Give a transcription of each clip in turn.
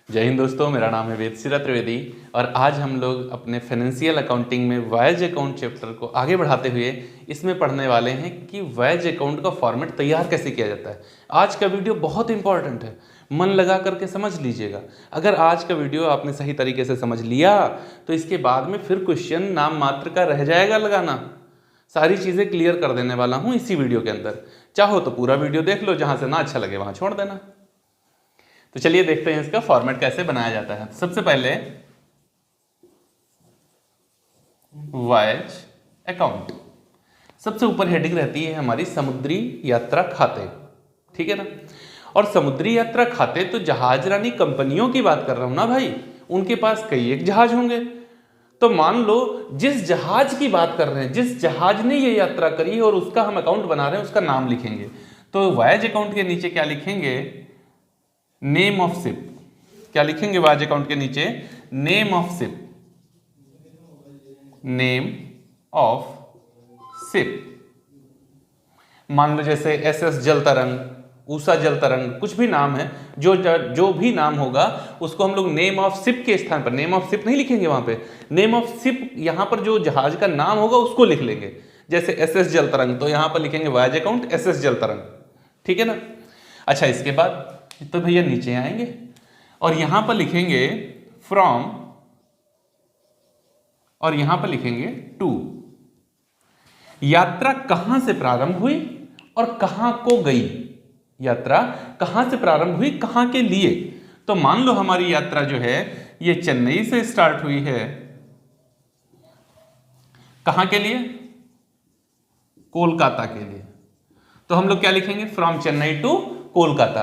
जय हिंद दोस्तों, मेरा नाम है वेदसिरा त्रिवेदी और आज हम लोग अपने फाइनेंशियल अकाउंटिंग में वायज अकाउंट चैप्टर को आगे बढ़ाते हुए इसमें पढ़ने वाले हैं कि वायज अकाउंट का फॉर्मेट तैयार कैसे किया जाता है। आज का वीडियो बहुत इंपॉर्टेंट है, मन लगा करके समझ लीजिएगा। अगर आज का वीडियो आपने सही तरीके से समझ लिया तो इसके बाद में फिर क्वेश्चन नाम मात्र का रह जाएगा लगाना। सारी चीज़ें क्लियर कर देने वाला हूँ इसी वीडियो के अंदर। चाहो तो पूरा वीडियो देख लो, जहाँ से ना अच्छा लगे वहाँ छोड़ देना। तो चलिए देखते हैं इसका फॉर्मेट कैसे बनाया जाता है। सबसे पहले वायज अकाउंट, सबसे ऊपर हेडिंग रहती है हमारी समुद्री यात्रा खाते, ठीक है ना। और समुद्री यात्रा खाते तो जहाजरानी कंपनियों की बात कर रहा हूं ना भाई, उनके पास कई एक जहाज होंगे। तो मान लो जिस जहाज की बात कर रहे हैं, जिस जहाज ने ये यात्रा करी और उसका हम अकाउंट बना रहे हैं, उसका नाम लिखेंगे। तो वायज अकाउंट के नीचे क्या लिखेंगे? Name of ship. क्या लिखेंगे वायज अकाउंट के नीचे? Name of ship. Name of ship. मान लो जैसे एसएस जल तरंग, उषा जल तरंग, कुछ भी नाम है, जो भी नाम होगा उसको हम लोग नेम ऑफ शिप के स्थान पर, नेम ऑफ शिप नहीं लिखेंगे वहां पे, नेम ऑफ शिप यहां पर जो जहाज का नाम होगा उसको लिख लेंगे। जैसे एसएस जल तरंग, तो यहां पर लिखेंगे वायज अकाउंट एसएस जल तरंग, ठीक है ना। अच्छा, इसके बाद तो भैया नीचे आएंगे और यहां पर लिखेंगे फ्रॉम और यहां पर लिखेंगे टू। यात्रा कहां से प्रारंभ हुई और कहां को गई। यात्रा कहां से प्रारंभ हुई, कहां के लिए। तो मान लो हमारी यात्रा जो है ये चेन्नई से स्टार्ट हुई है। कहां के लिए? कोलकाता के लिए। तो हम लोग क्या लिखेंगे? From Chennai to Kolkata.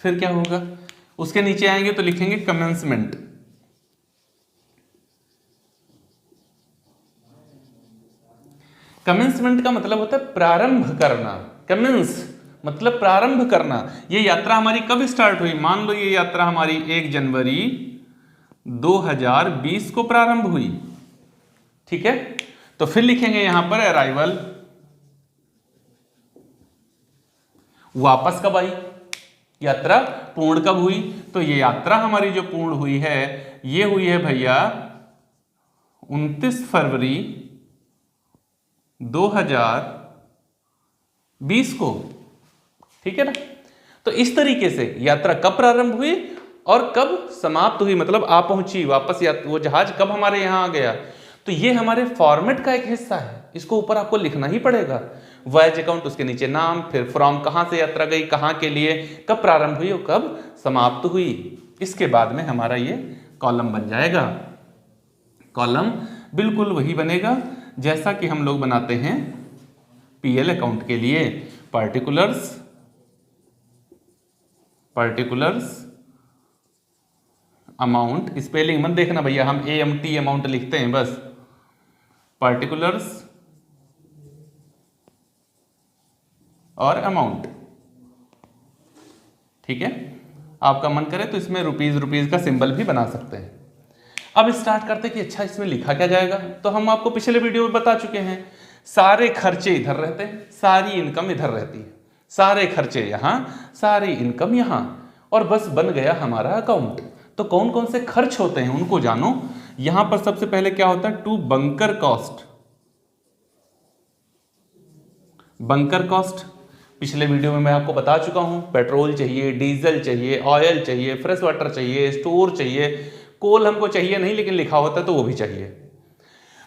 फिर क्या होगा? उसके नीचे आएंगे तो लिखेंगे कमेंसमेंट। कमेंसमेंट का मतलब होता है प्रारंभ करना। कमेंस मतलब प्रारंभ करना। ये यात्रा हमारी कब स्टार्ट हुई? मान लो ये यात्रा हमारी 1 जनवरी 2020 को प्रारंभ हुई, ठीक है। तो फिर लिखेंगे यहां पर अराइवल। वापस कब आई? यात्रा पूर्ण कब हुई? तो ये यात्रा हमारी जो पूर्ण हुई है ये हुई है भैया 29 फरवरी 2020 को, ठीक है ना। तो इस तरीके से यात्रा कब प्रारंभ हुई और कब समाप्त हुई, मतलब आ पहुंची वापस, वो जहाज कब हमारे यहां आ गया। तो ये हमारे फॉर्मेट का एक हिस्सा है, इसको ऊपर आपको लिखना ही पड़ेगा। वायज अकाउंट, उसके नीचे नाम, फिर फ्रॉम कहां से यात्रा गई, कहां के लिए, कब प्रारंभ हुई और कब समाप्त हुई। इसके बाद में हमारा ये कॉलम बन जाएगा। कॉलम बिल्कुल वही बनेगा जैसा कि हम लोग बनाते हैं पीएल अकाउंट के लिए। पार्टिकुलर्स अमाउंट, स्पेलिंग मत देखना भैया, हम AMT अमाउंट लिखते हैं बस। पार्टिकुलर्स और अमाउंट, ठीक है। आपका मन करे तो इसमें रुपीज का सिंबल भी बना सकते हैं। अब स्टार्ट करते कि अच्छा इसमें लिखा क्या जाएगा। तो हम आपको पिछले वीडियो में बता चुके हैं, सारे खर्चे इधर रहते हैं, सारी इनकम इधर रहती है। सारे खर्चे यहां, सारी इनकम यहां, और बस बन गया हमारा अकाउंट। तो कौन कौन से खर्च होते हैं उनको जानो। यहां पर सबसे पहले क्या होता है? Two bunker cost. Bunker cost पिछले वीडियो में मैं आपको बता चुका हूं, पेट्रोल चाहिए, डीजल चाहिए, ऑयल चाहिए, फ्रेश वाटर चाहिए, स्टोर चाहिए। कोल हमको चाहिए नहीं, लेकिन लिखा होता है तो वो भी चाहिए।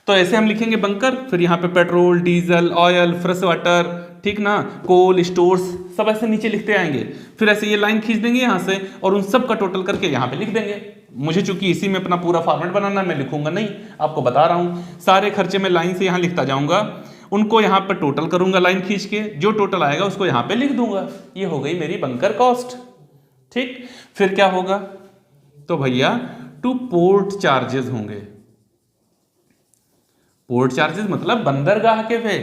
तो ऐसे हम लिखेंगे बंकर, फिर यहाँ पे petrol, diesel, oil, fresh water, ठीक ना, कोल, स्टोर्स, सब ऐसे नीचे लिखते आएंगे। फिर ऐसे ये लाइन खींच देंगे यहाँ से और उन सब का टोटल करके यहाँ पे लिख देंगे। मुझे चूंकि इसी में अपना पूरा फॉर्मेट बनाना, मैं लिखूंगा नहीं, आपको बता रहा हूँ। सारे खर्चे मैं लाइन से यहाँ लिखता जाऊंगा, उनको यहाँ पर टोटल करूंगा लाइन खींच के, जो टोटल आएगा उसको यहाँ पे लिख दूंगा। ये हो गई मेरी बंकर कॉस्ट, ठीक। फिर क्या होगा? तो भैया टू पोर्ट चार्जेस होंगे। पोर्ट चार्जेस मतलब बंदरगाह के पे।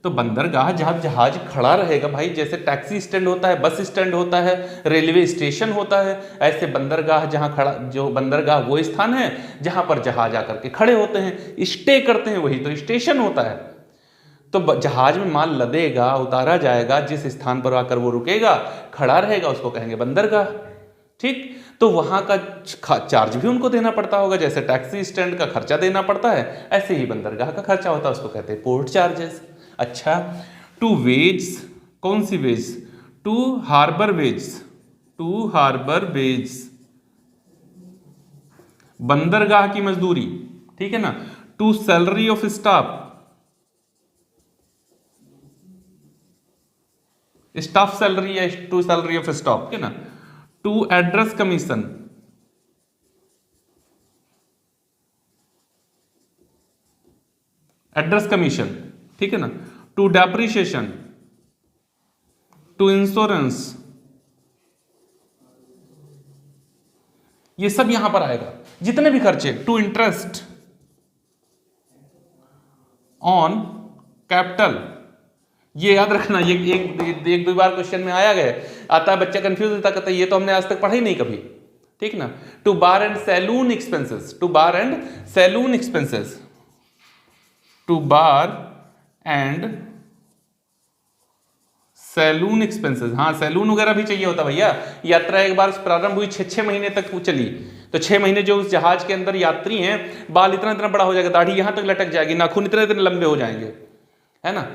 तो बंदरगाह जहां जहाज खड़ा रहेगा भाई, जैसे टैक्सी स्टैंड होता है, बस स्टैंड होता है, रेलवे स्टेशन होता है, ऐसे बंदरगाह जहां खड़ा, जो बंदरगाह वो स्थान है जहां पर जहाज आकर के खड़े होते हैं, स्टे करते हैं, वही तो स्टेशन होता है। तो जहाज में माल लदेगा, उतारा जाएगा, जिस स्थान पर आकर वो रुकेगा, खड़ा रहेगा, उसको कहेंगे बंदरगाह। ठीक, तो वहां का चार्ज भी उनको देना पड़ता होगा, जैसे टैक्सी स्टैंड का खर्चा देना पड़ता है, ऐसे ही बंदरगाह का खर्चा होता है, उसको कहते हैं पोर्ट चार्जेस। अच्छा, टू वेज, कौन सी wages? To harbour wages, to harbour wages, बंदरगाह की मजदूरी, ठीक है ना। To salary of staff, staff salary या टू सैलरी ऑफ स्टाफ, ठीक है ना। To address commission, address commission, ठीक है ना। टू डेप्रिसिएशन, टू इंश्योरेंस, ये सब यहां पर आएगा, जितने भी खर्चे। टू इंटरेस्ट ऑन कैपिटल, ये याद रखना, ये एक दो बार क्वेश्चन में आया गया, आता है, बच्चा कंफ्यूज होता, कहता है ये तो हमने आज तक पढ़ा ही नहीं कभी, ठीक ना। To bar and saloon expenses, to bar and saloon expenses, to bar and saloon expenses, हाँ सैलून वगैरह भी चाहिए होता भैया। यात्रा एक बार प्रारंभ हुई, 6 महीने तक चली, तो 6 महीने जो उस जहाज के अंदर यात्री हैं, बाल इतना इतना बड़ा हो जाएगा, दाढ़ी यहां तक लटक जाएगी, नाखून इतने इतने लंबे हो जाएंगे, है ना।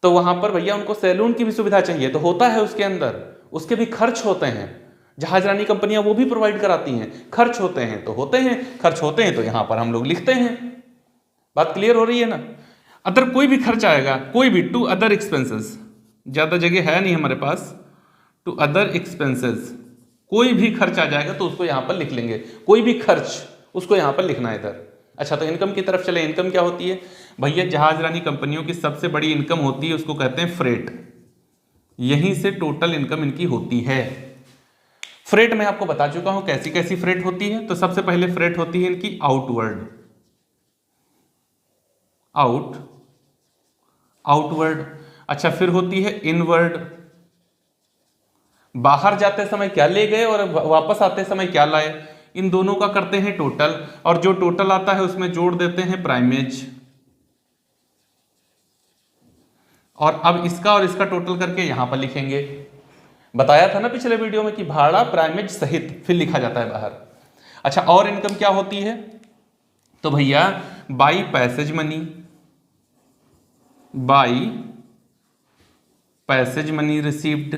तो वहां पर भैया उनको सैलून की भी सुविधा चाहिए, तो होता है उसके अंदर, उसके भी खर्च होते हैं, जहाजरानी कंपनियां वो भी प्रोवाइड कराती हैं, खर्च होते हैं तो होते हैं, खर्च होते हैं तो यहां पर हम लोग लिखते हैं। बात क्लियर हो रही है ना। अदर कोई भी खर्च आएगा, कोई भी, टू अदर एक्सपेंसेस, ज्यादा जगह है नहीं हमारे पास, टू अदर एक्सपेंसेस, कोई भी खर्च आ जाएगा तो उसको यहां पर लिख लेंगे, कोई भी खर्च उसको यहां पर लिखना है इधर। अच्छा, तो इनकम की तरफ चले। इनकम क्या होती है भैया? जहाजरानी कंपनियों की सबसे बड़ी इनकम होती है, उसको कहते हैं फ्रेट, यहीं से टोटल इनकम इनकी होती है। फ्रेट मैं आपको बता चुका हूं कैसी कैसी फ्रेट होती है। तो सबसे पहले फ्रेट होती है इनकी आउटवर्ड, आउटवर्ड। अच्छा, फिर होती है इनवर्ड, बाहर जाते समय क्या ले गए और वापस आते समय क्या लाए, इन दोनों का करते हैं टोटल, और जो टोटल आता है उसमें जोड़ देते हैं प्राइमेज। और अब इसका और इसका टोटल करके यहां पर लिखेंगे। बताया था ना पिछले वीडियो में कि भाड़ा प्राइमेज सहित फिर लिखा जाता है बाहर। अच्छा, और इनकम क्या होती है? तो भैया by passage money, by passage money received,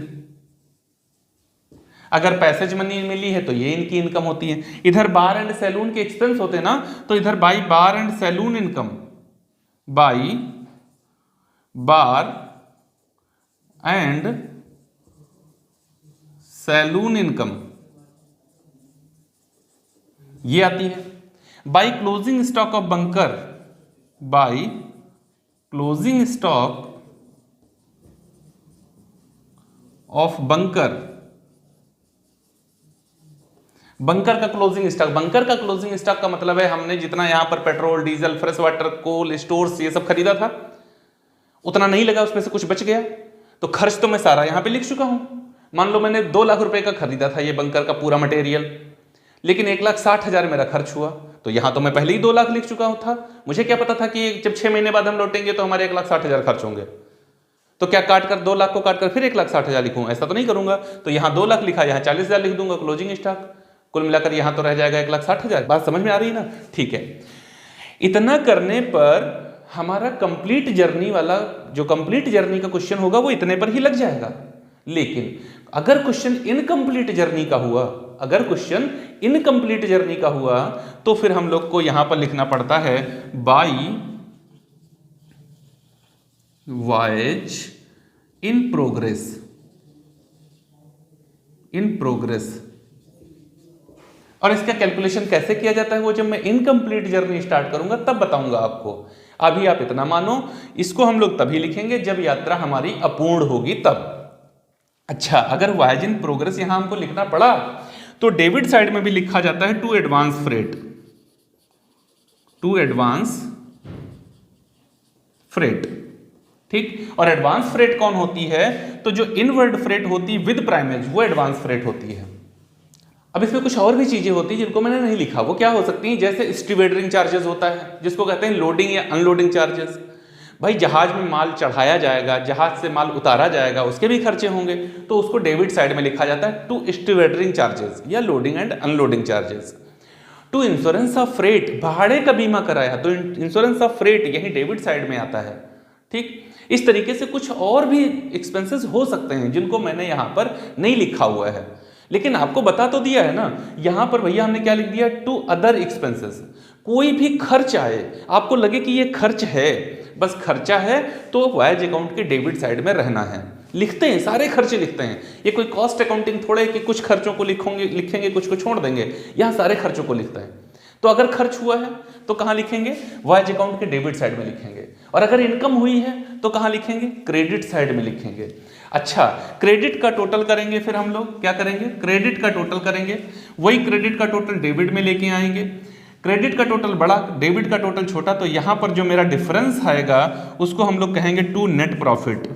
अगर पैसेज मनी मिली है तो ये इनकी इनकम होती है। इधर बार एंड सैलून के एक्सपेंस होते हैं ना, तो इधर by bar and saloon income, by bar and saloon income ये आती है। By closing stock of bunker, by closing stock of bunker, bunker का क्लोजिंग स्टॉक, बंकर का क्लोजिंग स्टॉक का मतलब है हमने जितना यहां पर पेट्रोल, डीजल, फ्रेश वाटर, कोल स्टोर्स ये सब खरीदा था, उतना नहीं लगा, उसमें से कुछ बच गया, तो खर्च तो मैं सारा यहां पे लिख चुका हूं। मान लो मैंने 2 लाख रुपए का खरीदा था ये बंकर का पूरा मटेरियल, लेकिन 1,60,000 मेरा खर्च हुआ, तो यहां तो मैं पहले ही 2 लाख लिख चुका था। मुझे क्या पता था कि जब 6 महीने बाद हम लौटेंगे तो हमारे 1,60,000 खर्च होंगे, तो क्या काटकर 2 लाख को काटकर फिर 1,60,000 लिखूं? ऐसा तो नहीं करूंगा। तो यहां 2 लाख लिखा, यहां 40,000 लिख दूंगा क्लोजिंग स्टॉक, कुल मिलाकर यहां तो रह जाएगा 1,60,000। बात समझ में आ रही है ना? ठीक है, इतना करने पर हमारा कंप्लीट जर्नी वाला, जो कंप्लीट जर्नी का क्वेश्चन होगा वो इतने पर ही लग जाएगा। लेकिन अगर क्वेश्चन इनकम्प्लीट जर्नी का हुआ, अगर क्वेश्चन इनकम्प्लीट जर्नी का हुआ, तो फिर हम लोग को यहां पर लिखना पड़ता है by voyage in progress, in progress. और इसका कैलकुलेशन कैसे किया जाता है वो जब मैं इनकम्प्लीट जर्नी स्टार्ट करूंगा तब बताऊंगा आपको। अभी आप इतना मानो, इसको हम लोग तभी लिखेंगे जब यात्रा हमारी अपूर्ण होगी तब। अच्छा, अगर वॉयज इन प्रोग्रेस यहां हमको लिखना पड़ा तो डेबिट साइड में भी लिखा जाता है to advance freight, to advance freight, ठीक। और एडवांस फ्रेट कौन होती है? तो जो इनवर्ड फ्रेट होती है विद प्राइमेज, वो एडवांस फ्रेट होती है। अब इसमें कुछ और भी चीजें होती हैं जिनको मैंने नहीं लिखा, वो क्या हो सकती हैं? जैसे स्टीवेडरिंग चार्जेस होता है, जिसको कहते हैं लोडिंग या अनलोडिंग चार्जेस। भाई जहाज में माल चढ़ाया जाएगा, जहाज से माल उतारा जाएगा, उसके भी खर्चे होंगे, तो उसको डेबिट साइड में लिखा जाता है टू स्टीवर्डिंग चार्जेस या loading and unloading charges. To insurance of freight, भाड़े का बीमा कराया तो इंश्योरेंस ऑफ फ्रेट यही डेबिट साइड में आता है। ठीक, इस तरीके से कुछ और भी एक्सपेंसेस हो सकते हैं जिनको मैंने यहाँ पर नहीं लिखा हुआ है, लेकिन आपको बता तो दिया है ना। यहाँ पर भैया हमने क्या लिख दिया, टू अदर एक्सपेंसेस। कोई भी खर्च आए, आपको लगे कि ये खर्च है, बस खर्चा है, तो वाइज अकाउंट के डेबिट साइड में रहना है। लिखते हैं, सारे खर्चे लिखते हैं। ये कोई कॉस्ट अकाउंटिंग थोड़े कि कुछ खर्चों को लिखेंगे कुछ को छोड़ देंगे, यहाँ सारे खर्चों को लिखते हैं। तो अगर खर्च हुआ है तो कहाँ लिखेंगे, वाइज अकाउंट के डेबिट साइड में लिखेंगे। और अगर इनकम हुई है तो कहाँ लिखेंगे, क्रेडिट साइड में लिखेंगे। अच्छा, क्रेडिट का टोटल करेंगे, फिर हम लोग क्या करेंगे, क्रेडिट का टोटल करेंगे, वही क्रेडिट का टोटल डेबिट में लेके आएंगे। क्रेडिट का टोटल बड़ा, डेबिट का टोटल छोटा, तो यहां पर जो मेरा डिफरेंस आएगा उसको हम लोग कहेंगे to net profit.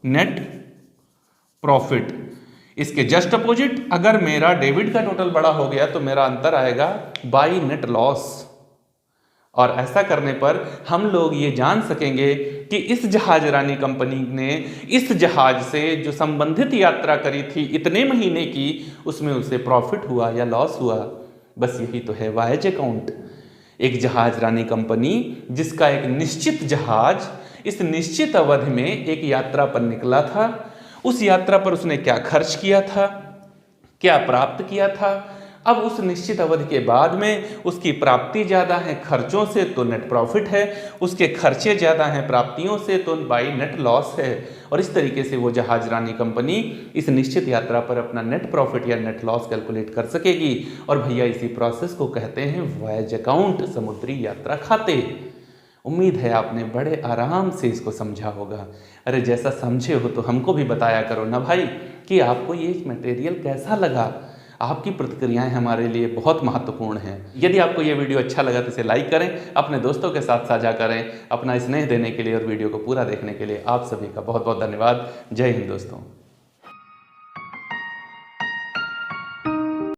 Net profit, इसके जस्ट अपोजिट, अगर मेरा डेबिट का टोटल बड़ा हो गया तो मेरा अंतर आएगा बाई नेट लॉस। और ऐसा करने पर हम लोग ये जान सकेंगे कि इस जहाज रानी कंपनी ने इस जहाज से जो संबंधित यात्रा करी थी इतने महीने की, उसमें उसे प्रॉफिट हुआ या लॉस हुआ। बस यही तो है वाइज अकाउंट। एक जहाज रानी कंपनी जिसका एक निश्चित जहाज इस निश्चित अवधि में एक यात्रा पर निकला था, उस यात्रा पर उसने क्या खर्च किया था, क्या प्राप्त किया था। अब उस निश्चित अवधि के बाद में उसकी प्राप्ति ज़्यादा है खर्चों से तो नेट प्रॉफिट है, उसके खर्चे ज़्यादा हैं प्राप्तियों से तो बाई नेट लॉस है। और इस तरीके से वो जहाज रानी कंपनी इस निश्चित यात्रा पर अपना नेट प्रॉफिट या नेट लॉस कैलकुलेट कर सकेगी। और भैया इसी प्रोसेस को कहते हैं वॉयज अकाउंट, समुद्री यात्रा खाते। उम्मीद है आपने बड़े आराम से इसको समझा होगा। अरे जैसा समझे हो तो हमको भी बताया करो ना भाई कि आपको ये मटेरियल कैसा लगा। आपकी प्रतिक्रियाएं हमारे लिए बहुत महत्वपूर्ण हैं। यदि आपको ये वीडियो अच्छा लगा तो इसे लाइक करें, अपने दोस्तों के साथ साझा करें। अपना स्नेह देने के लिए और वीडियो को पूरा देखने के लिए आप सभी का बहुत बहुत धन्यवाद। जय हिंद दोस्तों।